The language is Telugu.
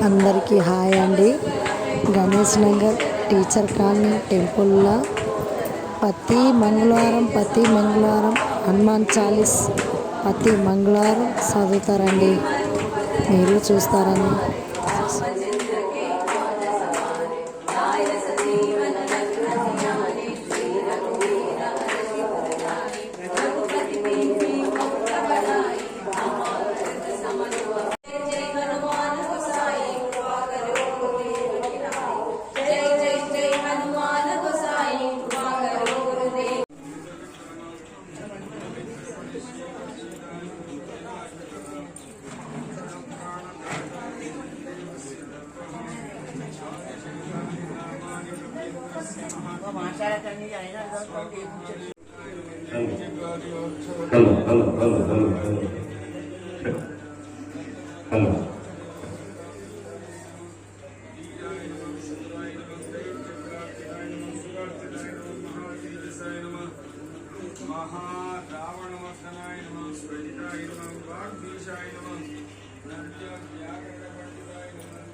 అందరికీ హాయ్ అండి. గణేష్ నగర్ టీచర్ కాలనీ టెంపుల్లో ప్రతి మంగళవారం హనుమాన్ చాలీస్ ప్రతి మంగళవారం చదువుతారండి. మీరు చూస్తారని హలో महारावणमर्दनाय नमः स्फटिकाय नमः वाग्भीषाय नमः नरत्याज्ञाकरणपण्डिताय नमः